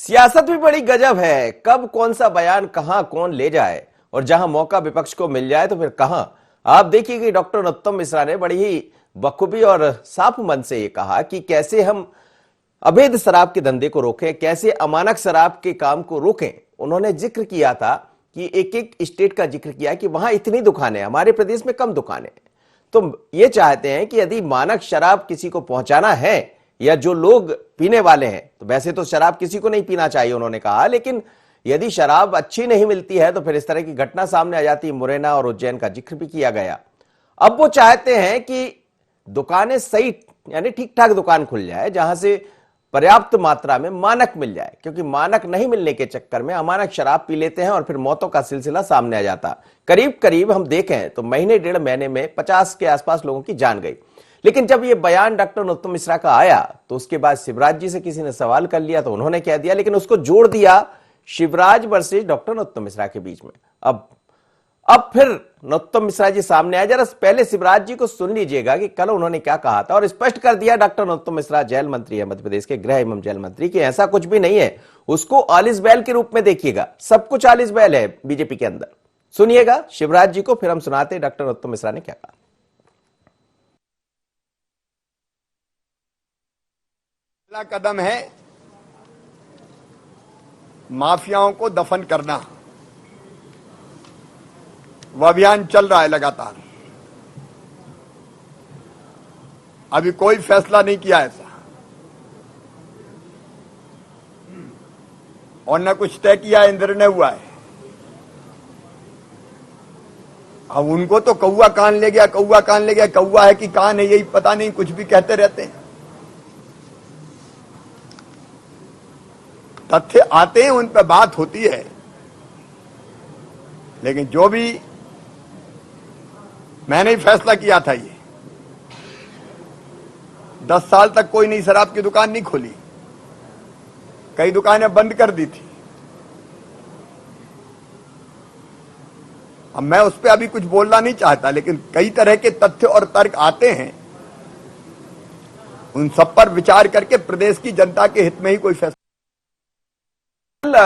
सियासत भी बड़ी गजब है। कब कौन सा बयान कहां कौन ले जाए और जहां मौका विपक्ष को मिल जाए तो फिर कहां। आप देखिए कि डॉक्टर नरोत्तम मिश्रा ने बड़ी ही बखूबी और साफ मन से ये कहा कि कैसे हम अवैध शराब के धंधे को रोकें, कैसे अमानक शराब के काम को रोकें। उन्होंने जिक्र किया था कि एक एक स्टेट का जिक्र किया कि वहां इतनी दुकानें, हमारे प्रदेश में कम दुकानें। तो ये चाहते हैं कि यदि मानक शराब किसी को पहुंचाना है या जो लोग पीने वाले हैं, तो वैसे तो शराब किसी को नहीं पीना चाहिए उन्होंने कहा, लेकिन यदि शराब अच्छी नहीं मिलती है तो फिर इस तरह की घटना सामने आ जाती है। मुरैना और उज्जैन का जिक्र भी किया गया। अब वो चाहते हैं कि दुकानें सही यानी ठीक ठाक दुकान खुल जाए जहां से पर्याप्त मात्रा में मानक मिल जाए, क्योंकि मानक नहीं मिलने के चक्कर में अमानक शराब पी लेते हैं और फिर मौतों का सिलसिला सामने आ जाता। करीब करीब हम देखें तो महीने डेढ़ महीने में 50 के आसपास लोगों की जान गई। लेकिन जब यह बयान डॉक्टर नरोत्तम मिश्रा का आया तो उसके बाद शिवराज जी से किसी ने सवाल कर लिया तो उन्होंने कह दिया, लेकिन उसको जोड़ दिया शिवराज वर्सेस डॉक्टर नरोत्तम मिश्रा के बीच में। अब फिर नरोत्तम मिश्रा जी सामने आए। जरा पहले शिवराज जी को सुन लीजिएगा कि कल उन्होंने क्या कहा था और स्पष्ट कर दिया डॉक्टर नरोत्तम मिश्रा जेल मंत्री है, मध्य प्रदेश के गृह एवं जेल मंत्री, कि ऐसा कुछ भी नहीं है। उसको आलिस बैल के रूप में देखिएगा, सब कुछ आलिस बैल है बीजेपी के अंदर। सुनिएगा शिवराज जी को, फिर हम सुनाते डॉक्टर नरोत्तम मिश्रा ने क्या कहा। पहला कदम है माफियाओं को दफन करना। वह अभियान चल रहा है लगातार। अभी कोई फैसला नहीं किया ऐसा और न कुछ तय किया है, निर्णय हुआ है। अब उनको तो कौवा कान ले गया, कौवा कान ले गया, कौवा है कि कान है यही पता नहीं, कुछ भी कहते रहते हैं। तथ्य आते हैं, उन पर बात होती है। लेकिन जो भी मैंने ही फैसला किया था, ये 10 साल तक कोई नई शराब की दुकान नहीं खोली, कई दुकानें बंद कर दी थी। अब मैं उस पर अभी कुछ बोलना नहीं चाहता, लेकिन कई तरह के तथ्य और तर्क आते हैं। उन सब पर विचार करके प्रदेश की जनता के हित में ही कोई फैसला।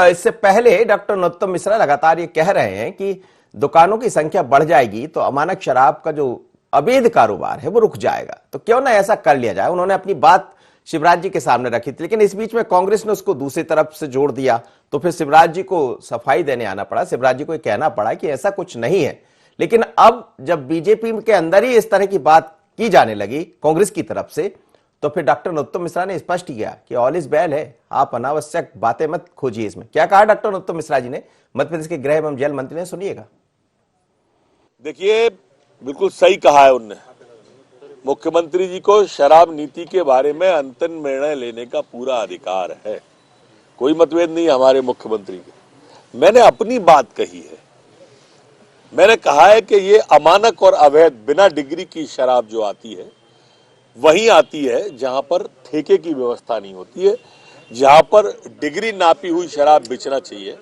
इससे पहले डॉक्टर नरोत्तम मिश्रा लगातार ये कह रहे हैं कि दुकानों की संख्या बढ़ जाएगी तो अमानक शराब का जो अवैध कारोबार है वो रुक जाएगा, तो क्यों ना ऐसा कर लिया जाए। उन्होंने अपनी बात शिवराज जी के सामने रखी थी, लेकिन इस बीच में कांग्रेस ने उसको दूसरी तरफ से जोड़ दिया, तो फिर शिवराज जी को सफाई देने आना पड़ा। शिवराज जी को कहना पड़ा कि ऐसा कुछ नहीं है। लेकिन अब जब बीजेपी के अंदर ही इस तरह की बात की जाने लगी कांग्रेस की तरफ से, तो फिर डॉक्टर नरोत्तम मिश्रा ने स्पष्ट किया कि ऑल इज वेल है, आप अनावश्यक बातें मत खोजिए। इसमें क्या कहा डॉक्टर नरोत्तम मिश्रा जी ने, मध्य प्रदेश के गृह एवं जेल मंत्री ने, सुनिएगा। देखिए, बिल्कुल सही कहा है उनने। मुख्यमंत्री जी को शराब नीति के बारे में अंतिम निर्णय लेने का पूरा अधिकार है, कोई मतभेद नहीं हमारे मुख्यमंत्री के। मैंने अपनी बात कही है, मैंने कहा है कि ये अमानक और अवैध बिना डिग्री की शराब जो आती है वहीं आती है जहां पर ठेके की व्यवस्था नहीं होती है, जहां पर डिग्री नापी हुई शराब बेचना चाहिए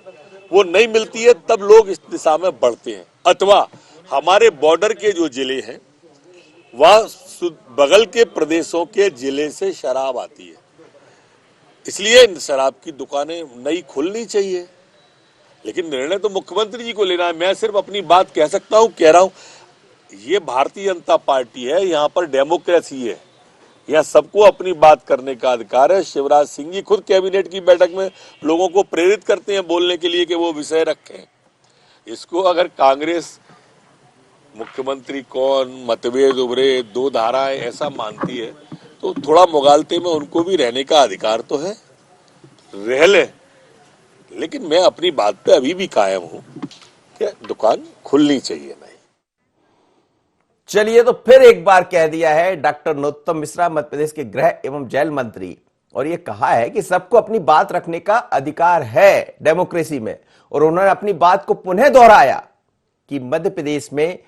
वो नहीं मिलती है, तब लोग इस दिशा में बढ़ते हैं। अथवा हमारे बॉर्डर के जो जिले हैं वहां बगल के प्रदेशों के जिले से शराब आती है, इसलिए इन शराब की दुकानें नई खुलनी चाहिए। लेकिन निर्णय तो मुख्यमंत्री जी को लेना है, मैं सिर्फ अपनी बात कह सकता हूं, कह रहा हूं। ये भारतीय जनता पार्टी है, यहाँ पर डेमोक्रेसी है, यहाँ सबको अपनी बात करने का अधिकार है। शिवराज सिंह जी खुद कैबिनेट की बैठक में लोगों को प्रेरित करते हैं बोलने के लिए कि वो विषय रखें। इसको अगर कांग्रेस मुख्यमंत्री कौन, मतभेद उभरे, दो धाराएं ऐसा मानती है तो थोड़ा मुगालते में उनको भी रहने का अधिकार तो है, रह ले। लेकिन मैं अपनी बात पे अभी भी कायम हूं कि दुकान खुलनी चाहिए। नहीं, चलिए, तो फिर एक बार कह दिया है डॉक्टर नरोत्तम मिश्रा, मध्य प्रदेश के गृह एवं जेल मंत्री, और ये कहा है कि सबको अपनी बात रखने का अधिकार है डेमोक्रेसी में। और उन्होंने अपनी बात को पुनः दोहराया कि मध्य प्रदेश में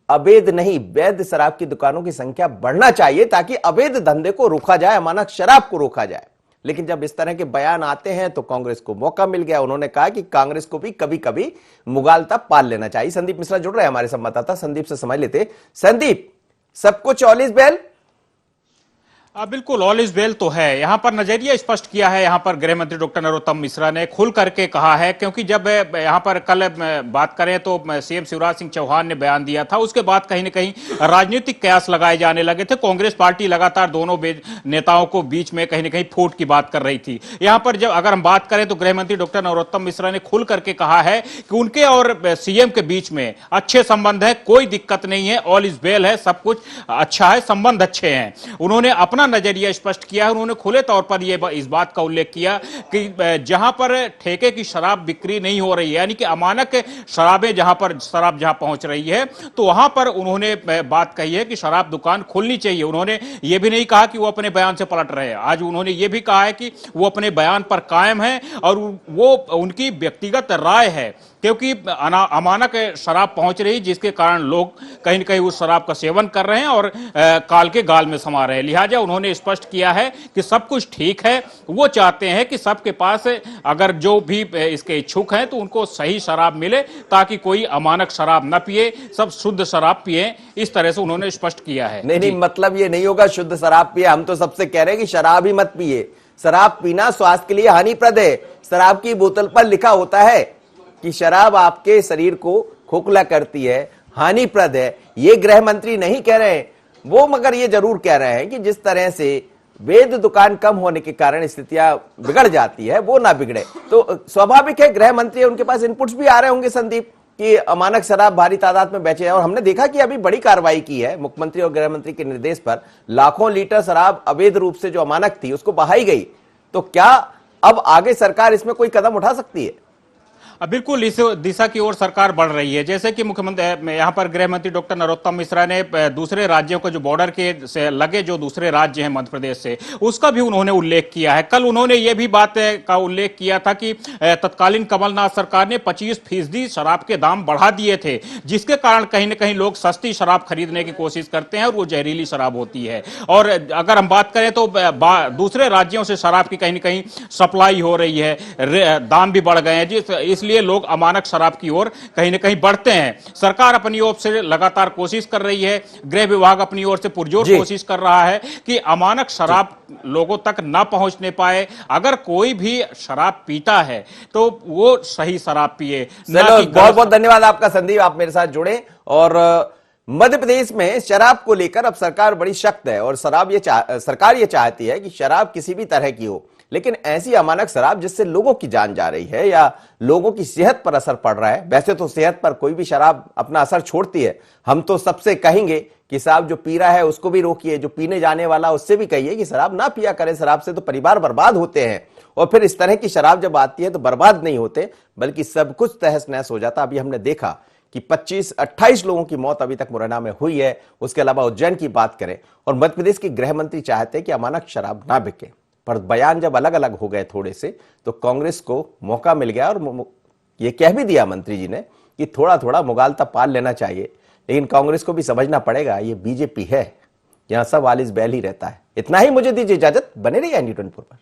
अवैध नहीं वैध शराब की दुकानों की संख्या बढ़ना चाहिए ताकि अवैध धंधे को रोका जाए, अमानक शराब को रोका जाए। लेकिन जब इस तरह के बयान आते हैं तो कांग्रेस को मौका मिल गया। उन्होंने कहा कि कांग्रेस को भी कभी कभी मुगालता पाल लेना चाहिए। संदीप मिश्रा जुड़ रहे हैं हमारे संवाददाता, संदीप से समझ लेते। संदीप, सब कुछ ऑल इज वेल? बिल्कुल ऑल इज वेल तो है। यहाँ पर नजरिया स्पष्ट किया है यहाँ पर गृह मंत्री डॉक्टर नरोत्तम मिश्रा ने खुल करके कहा है, क्योंकि जब यहाँ पर कल बात करें तो सीएम शिवराज सिंह चौहान ने बयान दिया था, उसके बाद कहीं ना कहीं राजनीतिक कयास लगाए जाने लगे थे। कांग्रेस पार्टी लगातार दोनों नेताओं को बीच में कहीं ना कहीं फूट की बात कर रही थी। यहाँ पर जब अगर हम बात करें तो गृह मंत्री डॉक्टर नरोत्तम मिश्रा ने खुल करके कहा है कि उनके और सीएम के बीच में अच्छे संबंध है, कोई दिक्कत नहीं है, ऑल इज वेल है, सब कुछ अच्छा है, संबंध अच्छे हैं। उन्होंने अपना नजरिया स्पष्ट किया है। उन्होंने खुले तौर पर इस बात का उल्लेख किया कि जहां पर ठेके की शराब बिक्री नहीं हो रही है, यानी कि अमानक शराबें जहां पहुंच रही है, तो वहां पर उन्होंने बात कही है कि शराब दुकान खुलनी चाहिए। उन्होंने यह भी नहीं कहा कि वो अपने बयान से पलट रहे हैं। आज उन्होंने यह भी कहा है कि वो अपने बयान पर कायम है और वो उनकी व्यक्तिगत राय है, क्योंकि अमानक शराब पहुंच रही, जिसके कारण लोग कहीं न कहीं उस शराब का सेवन कर रहे हैं और काल के गाल में समा रहे हैं। लिहाजा उन्होंने स्पष्ट किया है कि सब कुछ ठीक है। वो चाहते हैं कि सबके पास अगर जो भी इसके इच्छुक हैं तो उनको सही शराब मिले, ताकि कोई अमानक शराब न पिए, सब शुद्ध शराब पिए। इस तरह से उन्होंने स्पष्ट किया है। नहीं, मतलब ये नहीं होगा शुद्ध शराब पिए। हम तो सबसे कह रहे हैं कि शराब ही मत पिए। शराब पीना स्वास्थ्य के लिए हानिप्रद है। शराब की बोतल पर लिखा होता है कि शराब आपके शरीर को खोखला करती है, हानिप्रद है। ये गृह मंत्री नहीं कह रहे हैं वो, मगर ये जरूर कह रहे हैं कि जिस तरह से वैध दुकान कम होने के कारण स्थितियां बिगड़ जाती है, वो ना बिगड़े। तो स्वाभाविक है, गृह मंत्री, उनके पास इनपुट्स भी आ रहे होंगे संदीप, कि अमानक शराब भारी तादाद में बेचे हैं। और हमने देखा कि अभी बड़ी कार्रवाई की है मुख्यमंत्री और गृह मंत्री के निर्देश पर। लाखों लीटर शराब अवैध रूप से जो अमानक थी उसको बहाई गई। तो क्या अब आगे सरकार इसमें कोई कदम उठा सकती है? बिल्कुल इस दिशा की ओर सरकार बढ़ रही है। जैसे कि मुख्यमंत्री यहाँ पर गृह मंत्री डॉक्टर नरोत्तम मिश्रा ने दूसरे राज्यों को, जो बॉर्डर के से लगे जो दूसरे राज्य हैं मध्य प्रदेश से, उसका भी उन्होंने उल्लेख किया है। कल उन्होंने ये भी बात का उल्लेख किया था कि तत्कालीन कमलनाथ सरकार ने 25% शराब के दाम बढ़ा दिए थे, जिसके कारण कहीं ना कहीं लोग सस्ती शराब खरीदने की कोशिश करते हैं और वो जहरीली शराब होती है। और अगर हम बात करें तो दूसरे राज्यों से शराब की कहीं ना कहीं सप्लाई हो रही है, दाम भी बढ़ गए हैं, इसलिए लोग अमानक शराब की ओर कहीं न कहीं बढ़ते हैं। सरकार अपनी ओर से लगातार कोशिश कर रही है, गृह विभाग अपनी ओर से पुरजोर कोशिश कर रहा है कि अमानक शराब लोगों तक ना पहुंचने पाए। अगर कोई भी शराब पीता है तो वो सही शराब पिए। बहुत बहुत धन्यवाद आपका संदीप, आप मेरे साथ जुड़े। और मध्य प्रदेश में शराब को लेकर अब सरकार बड़ी सख्त है और सरकार ये चाहती है कि शराब किसी भी तरह की हो, लेकिन ऐसी अमानक शराब जिससे लोगों की जान जा रही है या लोगों की सेहत पर असर पड़ रहा है। वैसे तो सेहत पर कोई भी शराब अपना असर छोड़ती है। हम तो सबसे कहेंगे कि साहब जो पी रहा है उसको भी रोकिए, जो पीने जाने वाला उससे भी कहिए कि शराब ना पिया करे। शराब से तो परिवार बर्बाद होते हैं, और फिर इस तरह की शराब जब आती है तो बर्बाद नहीं होते बल्कि सब कुछ तहस नहस हो जाता। अभी हमने देखा कि 25-28 लोगों की मौत अभी तक मुरैना में हुई है। उसके अलावा उज्जैन की बात करें, और मध्य प्रदेश के गृह मंत्री चाहते हैं कि अमानक शराब ना बिके। पर बयान जब अलग अलग हो गए थोड़े से, तो कांग्रेस को मौका मिल गया और ये कह भी दिया मंत्री जी ने कि थोड़ा थोड़ा मुगालता पाल लेना चाहिए। लेकिन कांग्रेस को भी समझना पड़ेगा, ये बीजेपी है, यहां सब आलिस बैल ही रहता है। इतना ही, मुझे दीजिए इजाजत, बने रहिए ND 24 पर।